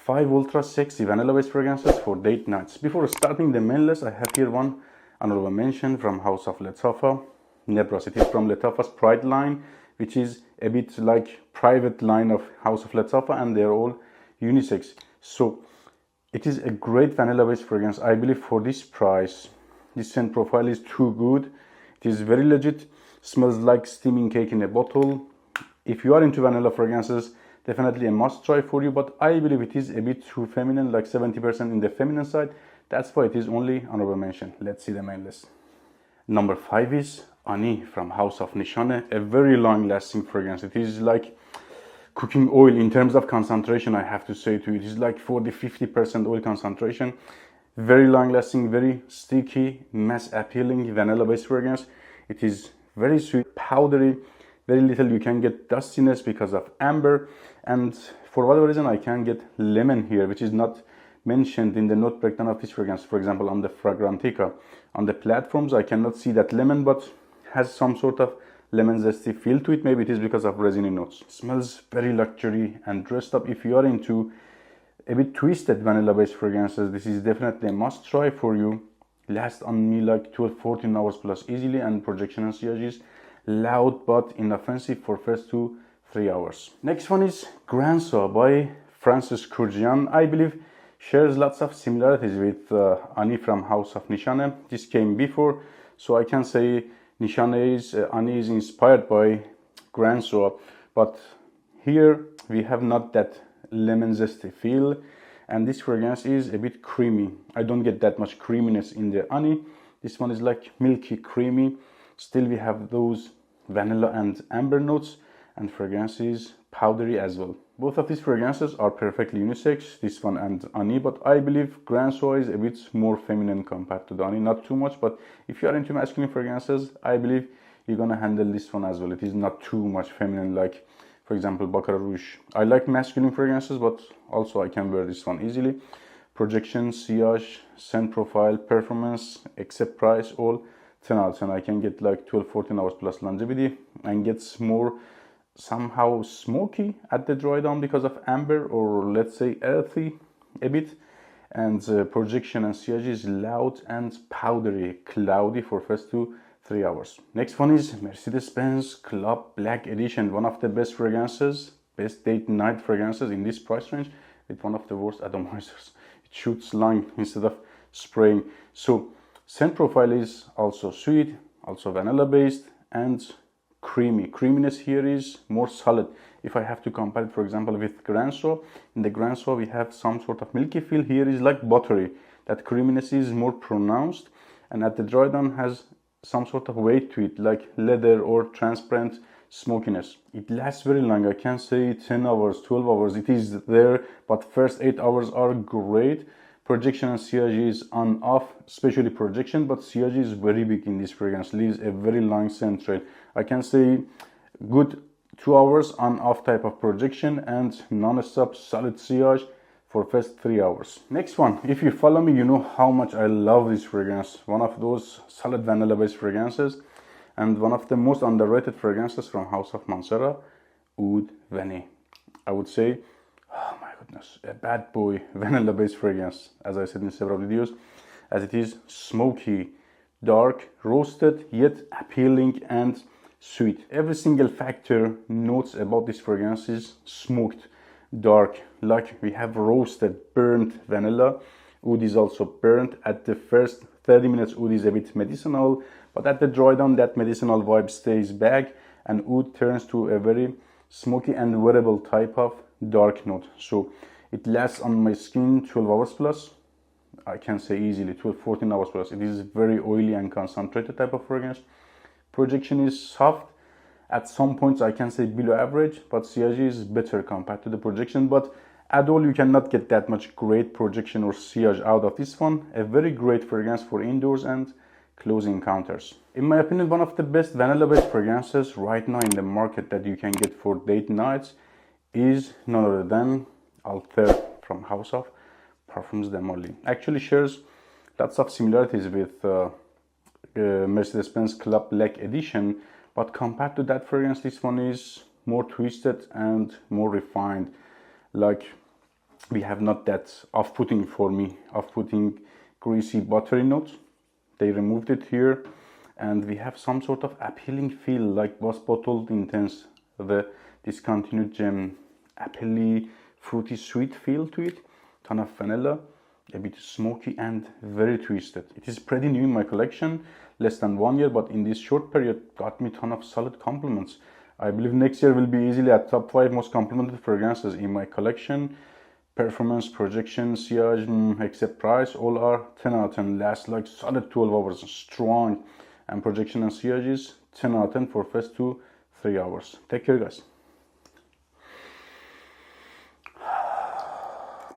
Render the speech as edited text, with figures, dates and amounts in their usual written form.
5 ultra sexy vanilla based fragrances for date nights. Before starting the main list, I have here one honorable mention from House of Lattafa Nebras. It is from Lattafa's Pride line, which is a bit like private line of House of Lattafa, and they're all unisex. So it is a great vanilla based fragrance. I believe for this price, this scent profile is too good. It is very legit, smells like steaming cake in a bottle. If you are into vanilla fragrances, definitely a must try for you, but I believe it is a bit too feminine, like 70% in the feminine side. That's why it is only honorable mention. Let's see the main list. Number 5 is Ani from House of Nishane, a very long lasting fragrance. It is like cooking oil in terms of concentration, I have to say to you. It is like 40-50% oil concentration. Very long lasting, very sticky, mass appealing vanilla based fragrance. It is very sweet, powdery, very little you can get dustiness because of amber, and for whatever reason I can get lemon here, which is not mentioned in the note breakdown of this fragrance. For example, on the Fragrantica, on the platforms I cannot see that lemon, but has some sort of lemon zesty feel to it. Maybe it is because of resiny notes. Smells very luxury and dressed up. If you are into a bit twisted vanilla based fragrances, this is definitely a must try for you. Lasts on me like 12-14 hours plus easily, and projection and sillage is loud but inoffensive for first 2-3 hours. Next one is Grand Soir by Kurkdijan. I believe shares lots of similarities with Ani from House of Nishane. This came before, so I can say Ani is inspired by Grand Soir, but here we have not that lemon zesty feel, and this fragrance is a bit creamy. I don't get that much creaminess in the Ani. This one is like milky creamy. Still we have those vanilla and amber notes, and fragrance is powdery as well. Both of these fragrances are perfectly unisex, this one and Ani, but I believe Grand Soir is a bit more feminine compared to the Ani. Not too much, but if you are into masculine fragrances, I believe you're gonna handle this one as well. It is not too much feminine like, for example, Baccarat Rouge. I like masculine fragrances, but also I can wear this one easily. Projection, sillage, scent profile, performance, except price, all 10 out of 10. I can get like 12-14 hours plus longevity, and gets more somehow smoky at the dry down because of amber, or let's say earthy a bit. And projection and sillage is loud and powdery, cloudy for first 2-3 hours. Next one is Mercedes-Benz Club Black Edition, one of the best fragrances, best date night fragrances in this price range, with one of the worst atomizers. It shoots long instead of spraying. So scent profile is also sweet, also vanilla based, and creamy. Creaminess here is more solid. If I have to compare it, for example, with Grand Soir, in the Grand Soir we have some sort of milky feel. Here is like buttery. That creaminess is more pronounced, and at the dry down has some sort of weight to it, like leather or transparent smokiness. It lasts very long. I can say 10 hours, 12 hours. It is there, but first 8 hours are great. Projection and sillage is on off, especially projection, but sillage is very big in this fragrance, leaves a very long scent trail. I can say good 2 hours on off type of projection, and non-stop solid sillage for first 3 hours. Next one, if you follow me, you know how much I love this fragrance. One of those solid vanilla based fragrances, and one of the most underrated fragrances from House of Mancera, Aoud Vanille. I would say, oh my goodness, a bad boy vanilla based fragrance, as I said in several videos, as it is smoky, dark, roasted, yet appealing and sweet. Every single factor notes about this fragrance is smoked, dark, like we have roasted, burnt vanilla. Oud is also burnt. At the first 30 minutes, oud is a bit medicinal, but at the dry down, that medicinal vibe stays back, and oud turns to a very smoky and wearable type of dark note. So it lasts on my skin 12 hours plus. I can say easily 12-14 hours plus. It is very oily and concentrated type of fragrance. Projection is soft. At some points I can say below average, but sillage is better compared to the projection. But at all, you cannot get that much great projection or sillage out of this one. A very great fragrance for indoors and close encounters. In my opinion, one of the best vanilla based fragrances right now in the market that you can get for date nights is none other than Althaïr from House of Parfums de Molly. Actually shares lots of similarities with Mercedes-Benz clublike edition, but compared to that fragrance, this one is more twisted and more refined. Like we have not that off-putting for me, off-putting greasy buttery notes. They removed it here, and we have some sort of appealing feel, like was bottled intense, the discontinued gem, apple fruity sweet feel to it, ton of vanilla, a bit smoky and very twisted. It is pretty new in my collection, less than 1 year, but in this short period got me ton of solid compliments. I believe next year will be easily at top 5 most complimented fragrances in my collection. Performance, projection, sillage, except price, all are 10 out of 10. Last like solid 12 hours, strong. And projection and sillage is 10 out of 10 for first 2-3 hours. Take care, guys.